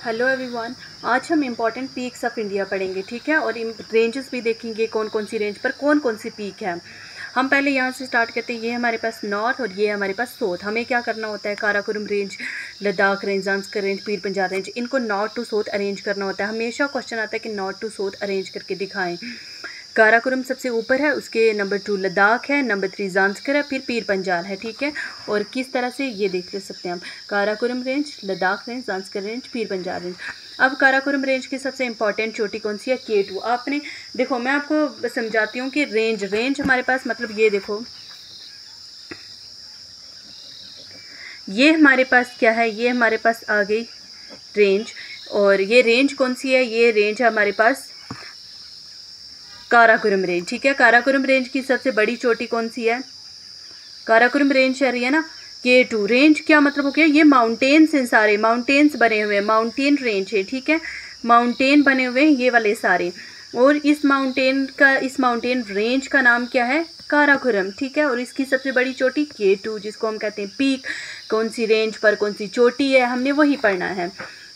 Hello everyone, आज हम important peaks of India पढ़ेंगे, ठीक है। और रेंजेस भी देखेंगे कौन कौन सी रेंज पर कौन कौन सी पीक है। हम पहले यहाँ से स्टार्ट करते हैं। ये हमारे पास नॉर्थ और ये हमारे पास साउथ। हमें क्या करना होता है, Karakoram range, Ladakh range, Zanskar range, Pir Panjal range, इनको नॉर्थ टू साउथ अरेंज करना होता है। हमेशा क्वेश्चन आता है कि नॉर्थ टू साउथ अरेंज करके दिखाएं। काराकोरम सबसे ऊपर है, उसके नंबर 2 लद्दाख है, नंबर 3 ज़ांस्कर है, फिर पीर पंजाल है, ठीक है। और किस तरह से ये देख सकते हैं हम, Karakoram range, Ladakh range, Zanskar range, Pir Panjal range. अब काराकोरम रेंज की सबसे इंपॉर्टेंट चोटी कौन सी है, K2। आपने देखो, मैं आपको समझाती हूँ कि रेंज हमारे पास, मतलब ये देखो, ये हमारे पास क्या है, ये हमारे पास आ गई रेंज। और ये रेंज कौन सी है, ये रेंज है हमारे पास काराकोरम रेंज, ठीक है। काराकोरम रेंज की सबसे बड़ी चोटी कौन सी है, काराकोरम रेंज है ना, K2। रेंज क्या मतलब हो गया, ये माउंटेन्स हैं, सारे माउंटेन्स बने हुए हैं, माउंटेन रेंज है, ठीक है। माउंटेन बने हुए हैं ये वाले सारे। और इस माउंटेन रेंज का नाम क्या है, काराकोरम, ठीक है। और इसकी सबसे बड़ी चोटी K2, जिसको हम कहते हैं पीक। कौन सी रेंज पर कौन सी चोटी है, हमने वही पढ़ना है।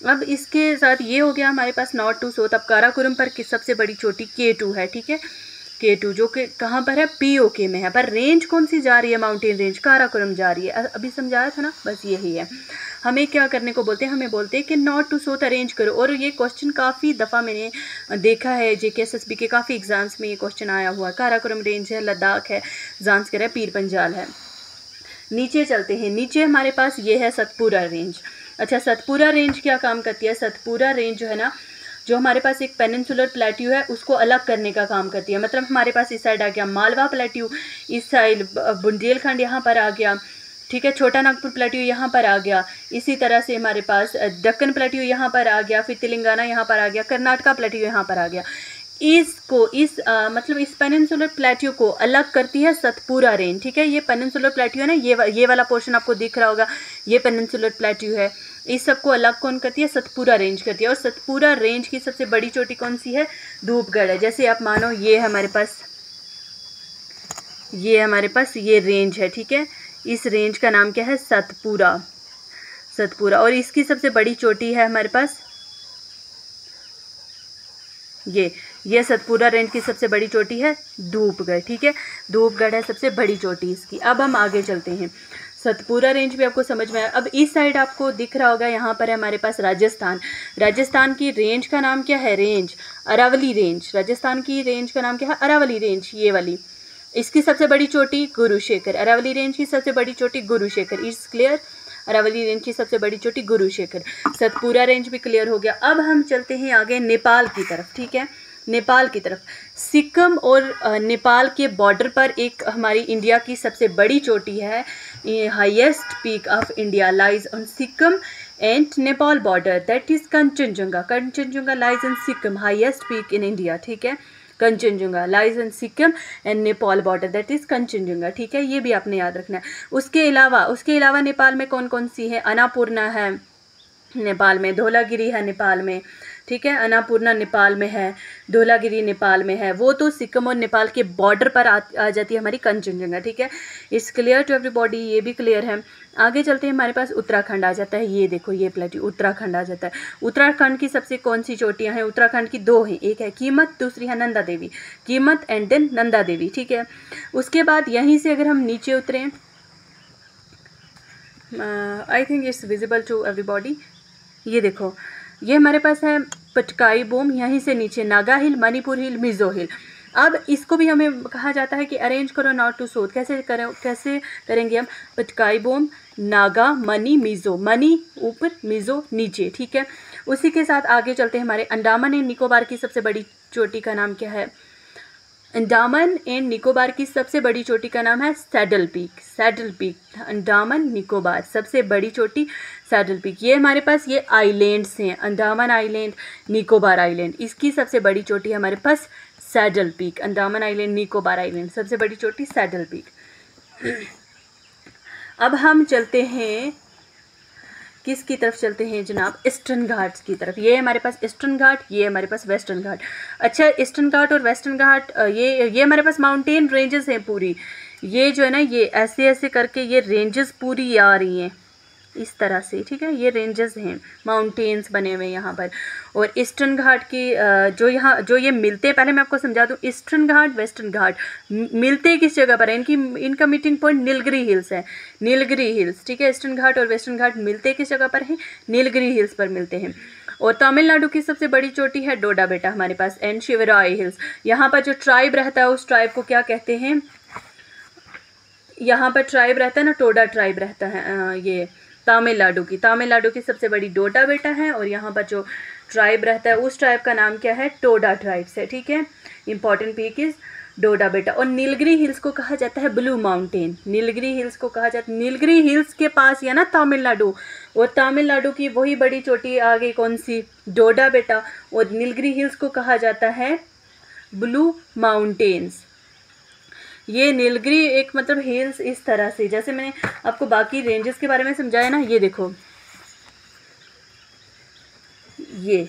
अब इसके साथ ये हो गया हमारे पास नॉर्थ टू साउथ। अब काराकोरम पर सबसे बड़ी चोटी K2 है, ठीक है। K2 जो कि कहाँ पर है, POK में है। पर रेंज कौन सी जा रही है, माउंटेन रेंज काराकोरम जा रही है। अभी समझाया था ना, बस यही है। हमें क्या करने को बोलते हैं, हमें बोलते हैं कि नॉर्थ टू साउथ अरेंज करो। और ये क्वेश्चन काफ़ी दफ़ा मैंने देखा है, JKSSB के काफ़ी एग्जाम्स में ये क्वेश्चन आया हुआ है। काराकोरम रेंज है, लद्दाख है, ज़ांस्कर है, पीर पंजाल है। नीचे चलते हैं। नीचे हमारे पास ये है सतपुरा रेंज। अच्छा, सतपुरा रेंज क्या काम करती है, सतपुरा रेंज जो है ना, जो हमारे पास एक पेनिनसुलर प्लेट्यू है उसको अलग करने का काम करती है। मतलब हमारे पास इस साइड आ गया मालवा प्लेट्यू, इस साइड बुंदेलखंड यहाँ पर आ गया, ठीक है। छोटा नागपुर प्लेट्यू यहाँ पर आ गया। इसी तरह से हमारे पास दक्कन प्लेट्यू यहाँ पर आ गया, फिर तेलंगाना यहाँ पर आ गया, कर्नाटका प्लेट्यू यहाँ पर आ गया। मतलब इस पेनिनसुलर प्लेट्यू को अलग करती है सतपुरा रेंज, ठीक है। ये पेनिनसुलर प्लेट्यू है ना, ये वाला पोर्शन आपको दिख रहा होगा, ये पेनिनसुलर प्लेट्यू है। इस सबको अलग कौन करती है, सतपुरा रेंज करती है। और सतपुरा रेंज की सबसे बड़ी चोटी कौन सी है, धूपगढ़ है। जैसे आप मानो ये हमारे पास ये रेंज है, ठीक है। इस रेंज का नाम क्या है, सतपुरा। और इसकी सबसे बड़ी चोटी है हमारे पास ये सतपुरा रेंज की सबसे बड़ी चोटी है धूपगढ़, ठीक है। धूपगढ़ है सबसे बड़ी चोटी इसकी। अब हम आगे चलते हैं। सतपुरा रेंज भी आपको समझ में आया। अब इस साइड आपको दिख रहा होगा, यहाँ पर है हमारे पास राजस्थान की रेंज का नाम क्या है, अरावली रेंज। राजस्थान की रेंज का नाम क्या है, अरावली रेंज, ये वाली। इसकी सबसे बड़ी चोटी गुरुशेखर। अरावली रेंज की सबसे बड़ी चोटी Gurushikhar. It's clear. Aravali range की सबसे बड़ी चोटी गुरुशेखर। सतपुरा रेंज भी क्लियर हो गया। अब हम चलते हैं आगे नेपाल की तरफ, ठीक है। नेपाल की तरफ सिक्किम और नेपाल के बॉर्डर पर एक हमारी इंडिया की सबसे बड़ी चोटी है, highest peak of India lies on Sikkim and Nepal border, that is Kanchenjunga. Kanchenjunga lies in Sikkim, highest peak in India, ठीक है। Kanchenjunga lies in Sikkim and Nepal border, that is Kanchenjunga, ठीक है। ये भी आपने याद रखना है। उसके अलावा नेपाल में कौन कौन सी है, अन्नपूर्णा है नेपाल में, धौलागिरी है नेपाल में, ठीक है। अन्नपूर्णा नेपाल में है, धौलागिरी नेपाल में है। वो तो सिक्किम और नेपाल के बॉर्डर पर आ जाती है हमारी कंचनजंगा, ठीक है। इट्स क्लियर टू एवरीबॉडी, ये भी क्लियर है। आगे चलते हैं, हमारे पास उत्तराखंड आ जाता है। ये देखो, ये प्लेट्यू उत्तराखंड आ जाता है। उत्तराखंड की सबसे कौन सी चोटियाँ हैं, उत्तराखंड की 2 हैं, एक है कीमत, दूसरी है नंदा देवी। कीमत एंड देन नंदा देवी, ठीक है। उसके बाद यहीं से अगर हम नीचे उतरें, I think it's visible to everybody. ये देखो, ये हमारे पास है पटकाई बोम, यहीं से नीचे नागा हिल, मणिपुर हिल, मिजो हिल। अब इसको भी हमें कहा जाता है कि अरेंज करो नॉर्थ टू साउथ। कैसे करेंगे हम, पटकाई बोम, नागा, मनी, मिजो। मनी ऊपर, मिजो नीचे, ठीक है। उसी के साथ आगे चलते हैं। हमारे अंडमान एंड निकोबार की सबसे बड़ी चोटी का नाम क्या है, अंडमान एंड निकोबार की सबसे बड़ी चोटी का नाम है सैडल पीक। अंडमान निकोबार सबसे बड़ी चोटी सैडल पीक। ये हमारे पास ये आइलैंड्स हैं, अंडमान आइलैंड, निकोबार आइलैंड। इसकी सबसे बड़ी चोटी हमारे पास saddle peak. Andaman island, Nicobar island, सबसे बड़ी चोटी सैडल पीक। अब हम चलते हैं, किसकी तरफ चलते हैं जनाब, ईस्टर्न घाट्स की तरफ। ये हमारे पास ईस्टर्न घाट, ये हमारे पास वेस्टर्न घाट। अच्छा, ईस्टर्न घाट और वेस्टर्न घाट, ये हमारे पास माउंटेन रेंजेस हैं पूरी। ये जो है ना, ये ऐसे ऐसे करके ये रेंजेस पूरी आ रही हैं, इस तरह से, ठीक है। ये रेंजेस हैं, माउंटेन्स बने हुए यहाँ पर। और ईस्टर्न घाट की जो ये मिलते हैं, पहले मैं आपको समझा दूँ, ईस्टर्न घाट वेस्टर्न घाट मिलते किस जगह पर है, इनका मीटिंग पॉइंट नीलगिरी हिल्स है, नीलगिरी हिल्स, ठीक है। ईस्टर्न घाट और वेस्टर्न घाट मिलते किस जगह पर हैं, नीलगिरी हिल्स पर मिलते हैं। और तमिलनाडु की सबसे बड़ी चोटी है डोडा बेटा हमारे पास, एंड शिवराई हिल्स। यहाँ पर जो ट्राइब रहता है उस ट्राइब को क्या कहते हैं, यहाँ पर ट्राइब रहता है ना, टोडा ट्राइब रहता है। ये तमिलनाडु की सबसे बड़ी डोडा बेटा है, और यहाँ पर जो ट्राइब रहता है उस ट्राइब का नाम क्या है, टोडा ट्राइब्स है, ठीक है। इंपॉर्टेंट पीक इज डोडा बेटा। और नीलगिरी हिल्स को कहा जाता है ब्लू माउंटेन, नीलगिरी हिल्स को कहा जाता है, नीलगिरी हिल्स के पास या ना तमिलनाडु, और तमिलनाडु की वही बड़ी चोटी आ गई कौन सी, डोडा बेटा, और नीलगिरी हिल्स को कहा जाता है ब्लू माउंटेन्स। ये नीलगिरी एक मतलब हिल्स इस तरह से, जैसे मैंने आपको बाकी रेंजेस के बारे में समझाया ना, ये देखो ये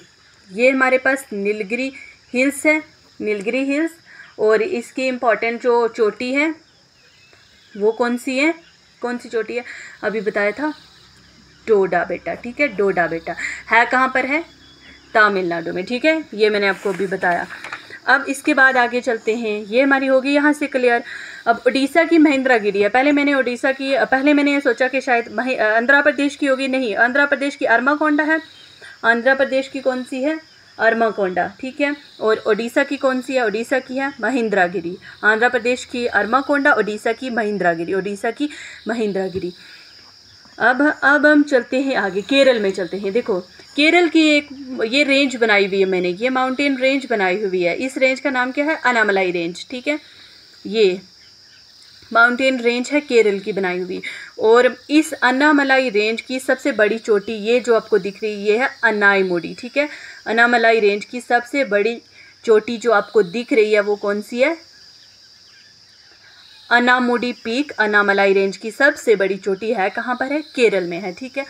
हमारे पास नीलगिरी हिल्स है, नीलगिरी हिल्स। और इसकी इम्पॉर्टेंट जो चोटी है वो कौन सी है, कौन सी चोटी है, अभी बताया था, डोडा बेटा, ठीक है। डोडा बेटा है कहाँ पर है, तमिलनाडु में, ठीक है। ये मैंने आपको अभी बताया। अब इसके बाद आगे चलते हैं, ये हमारी होगी यहाँ से क्लियर। अब उड़ीसा की महेंद्रगिरी है। पहले मैंने ये सोचा कि शायद आंध्र प्रदेश की होगी, नहीं, आंध्र प्रदेश की अरमाकोंडा है, आंध्र प्रदेश की कौन सी है, अरमाकोंडा, ठीक है। और ओडिशा की कौन सी है, ओडिशा की है महेंद्रगिरी। आंध्र प्रदेश की अरमाकोंडा, ओडिशा की महेंद्रगिरी, ओडिशा की महेंद्रगिरी। अब हम चलते हैं आगे, केरल में चलते हैं। देखो केरल की एक ये रेंज बनाई हुई है मैंने, ये माउंटेन रेंज बनाई हुई है। इस रेंज का नाम क्या है, अनामलाई रेंज, ठीक है। ये माउंटेन रेंज है केरल की बनाई हुई। और इस अनामलाई रेंज की सबसे बड़ी चोटी ये जो आपको दिख रही है, ये है अनाईमुडी, ठीक है। अनामलाई रेंज की सबसे बड़ी चोटी जो आपको दिख रही है वो कौन सी है, अनामुडी पीक। अनामलाई रेंज की सबसे बड़ी चोटी है कहाँ पर है, केरल में है, ठीक है।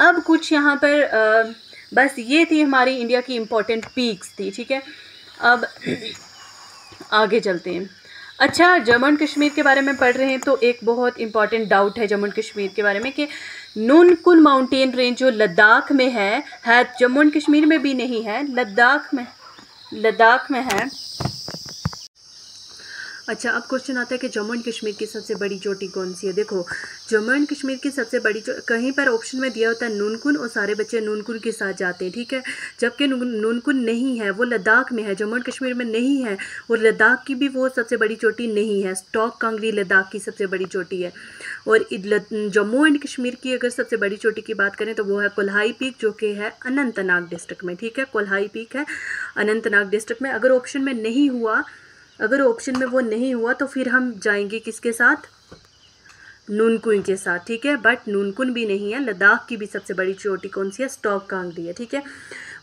अब कुछ यहाँ पर बस ये थी हमारी इंडिया की इम्पोर्टेंट पीक्स थी, ठीक है। अब आगे चलते हैं। अच्छा, जम्मू एंड कश्मीर के बारे में पढ़ रहे हैं तो एक बहुत इंपॉर्टेंट डाउट है जम्मू एंड कश्मीर के बारे में कि नूनकुन माउंटेन रेंज जो लद्दाख में है जम्मू एंड कश्मीर में भी नहीं है, लद्दाख में है। अच्छा, अब क्वेश्चन आता है कि जम्मू एंड कश्मीर की सबसे बड़ी चोटी कौन सी है। देखो जम्मू एंड कश्मीर की सबसे बड़ी कहीं पर ऑप्शन में दिया होता है नूनकुन और सारे बच्चे नूनकुन के साथ जाते हैं, ठीक है। जबकि नूनकुन नहीं है, वो लद्दाख में है, जम्मू एंड कश्मीर में नहीं है। और लद्दाख की भी वो सबसे बड़ी चोटी नहीं है, स्टॉक कांगरी लद्दाख की सबसे बड़ी चोटी है। और जम्मू एंड कश्मीर की अगर सबसे बड़ी चोटी की बात करें तो वो है कोल्हाई पीक, जो कि है अनंतनाग डिस्ट्रिक्ट में, ठीक है। कोल्हाई पीक है अनंतनाग डिस्ट्रिक्ट में। अगर ऑप्शन में वो नहीं हुआ तो फिर हम जाएंगे किसके साथ, नूनकुन के साथ, ठीक है। बट नूनकुन भी नहीं है। लद्दाख की भी सबसे बड़ी चोटी कौन सी है, स्टॉक कांगरी है, ठीक है।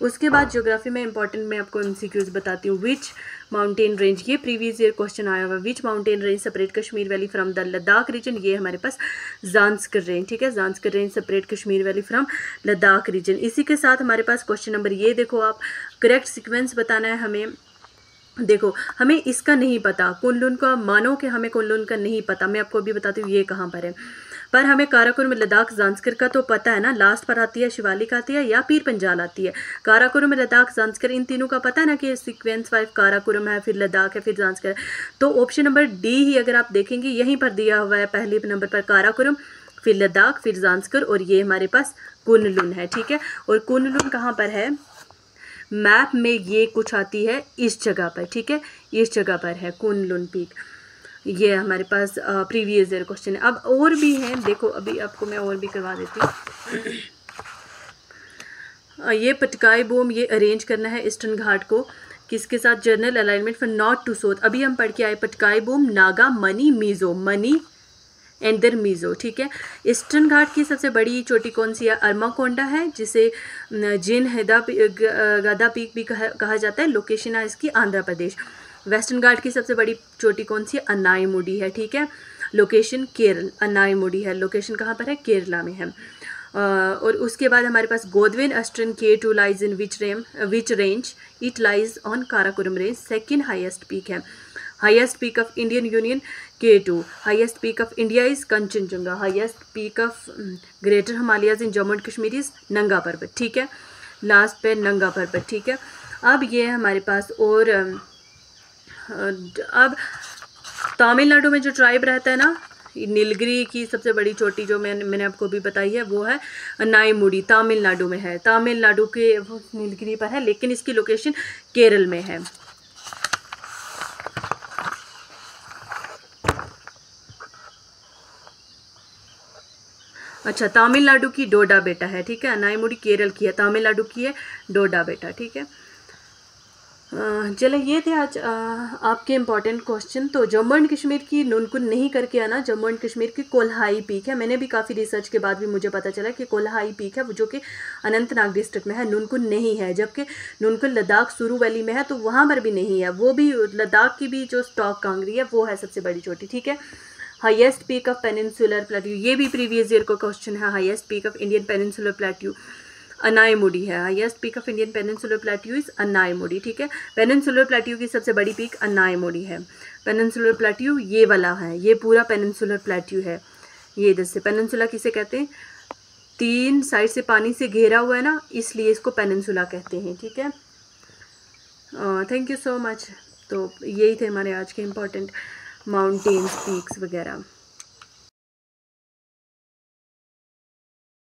उसके बाद ज्योग्राफी में इंपॉर्टेंट मैं आपको एमसीक्यूज बताती हूँ। विच माउंटेन रेंज, ये प्रीवियस ईयर क्वेश्चन आया हुआ, which mountain range separate Kashmir valley from the Ladakh region. ये हमारे पास ज़ांस्कर रेंज, ठीक है। Zanskar range separate Kashmir valley from Ladakh region. इसी के साथ हमारे पास क्वेश्चन नंबर, ये देखो आप करेक्ट सिक्वेंस बताना है हमें। देखो हमें इसका नहीं पता, कुनलुन का, मानो कि हमें कुनलुन का नहीं पता, मैं आपको अभी बताती हूँ ये कहाँ पर है। पर हमें काराकोरम लद्दाख ज़ांस्कर का तो पता है ना, लास्ट पर आती है शिवालिक आती है या पीर पंजाल आती है। काराकोरम लद्दाख ज़ांस्कर इन तीनों का पता है ना कि सीक्वेंस 5 काराकोरम है, फिर लद्दाख है, फिर ज़ांस्कर है। तो ऑप्शन नंबर डी ही अगर आप देखेंगे यहीं पर दिया हुआ है, पहले नंबर पर काराकोरम, फिर लद्दाख, फिर ज़ांस्कर, और ये हमारे पास कुनलुन है, ठीक है। और कुनलुन कहाँ पर है, मैप में ये कुछ आती है इस जगह पर, ठीक है, इस जगह पर है कुनलुन पीक। ये हमारे पास प्रीवियस ईयर क्वेश्चन है। अब और भी हैं, देखो अभी आपको मैं और भी करवा देती हूँ। ये पटकाई बोम, ये अरेंज करना है ईस्टर्न घाट को किसके साथ, general alignment for north to south. अभी हम पढ़ के आए पटकाई बोम, नागा, मनी, मीज़ो, मनी एंड देर मीज़ो, ठीक है। ईस्टर्न घाट की सबसे बड़ी चोटी कौन सी है, अरमाकोंडा है, जिसे जिन गदा पीक भी कहा जाता है। लोकेशन है इसकी आंध्र प्रदेश। वेस्टर्न घाट की सबसे बड़ी चोटी कौन सी है, अनाईमुडी है, ठीक है। लोकेशन केरल, अनाईमुडी है, लोकेशन कहाँ पर है, केरला में है। और उसके बाद हमारे पास Godwin Austen K2 lies in which range, it lies on Karakoram range, second highest peak है। Highest peak of Indian union K2, highest peak of India is Kanchenjunga, highest peak of greater Himalayas in Jammu and Kashmir is Nanga Parbat, ठीक है, last पे नंगा पर्वत, ठीक है। अब ये हमारे पास और अब तमिलनाडु में जो ट्राइब रहता है ना, नीलगिरी की सबसे बड़ी चोटी जो मैंने आपको भी बताई है वो है अनाईमुडी, तमिलनाडु में है, तमिलनाडु के वो नीलगिरी पर है, लेकिन इसकी लोकेशन केरल में है। अच्छा, तमिलनाडु की डोडा बेटा है, ठीक है, अनाईमुडी केरल की है, तमिलनाडु की है डोडा बेटा, ठीक है। चलो ये थे आज आपके इम्पॉर्टेंट क्वेश्चन। तो जम्मू एंड कश्मीर की नुनकुन नहीं करके आना, जम्मू एंड कश्मीर की कोल्हाई पीक है, मैंने भी काफ़ी रिसर्च के बाद भी मुझे पता चला कि कोल्हाई पीक है जो कि अनंतनाग डिस्ट्रिक्ट में है, नुनकुन नहीं है, जबकि नुनकुन लद्दाख सुरू वैली में है, तो वहाँ पर भी नहीं है, वो भी लद्दाख की भी जो स्टॉक कांगरी है वो है सबसे बड़ी चोटी, ठीक है। Highest peak of peninsular plateau, ये भी प्रीवियस ईयर का क्वेश्चन है, highest peak of Indian peninsular plateau Anamudi है, highest peak of Indian peninsular plateau is Anamudi, ठीक है। पेनिनसुलर प्लेट्यू की सबसे बड़ी पीक अनाईमुडी है। पेनिनसुलर प्लेट्यू ये वाला है, ये पूरा पेनिनसुलर प्लेट्यू है, ये इधर से पेनिनसुला किसे कहते हैं, 3 साइड से पानी से घेरा हुआ है ना, इसलिए इसको पेनिनसुला कहते हैं, ठीक है। Thank you so much. तो यही थे हमारे आज के इम्पोर्टेंट माउंटेन्स, पीक्स वगैरह।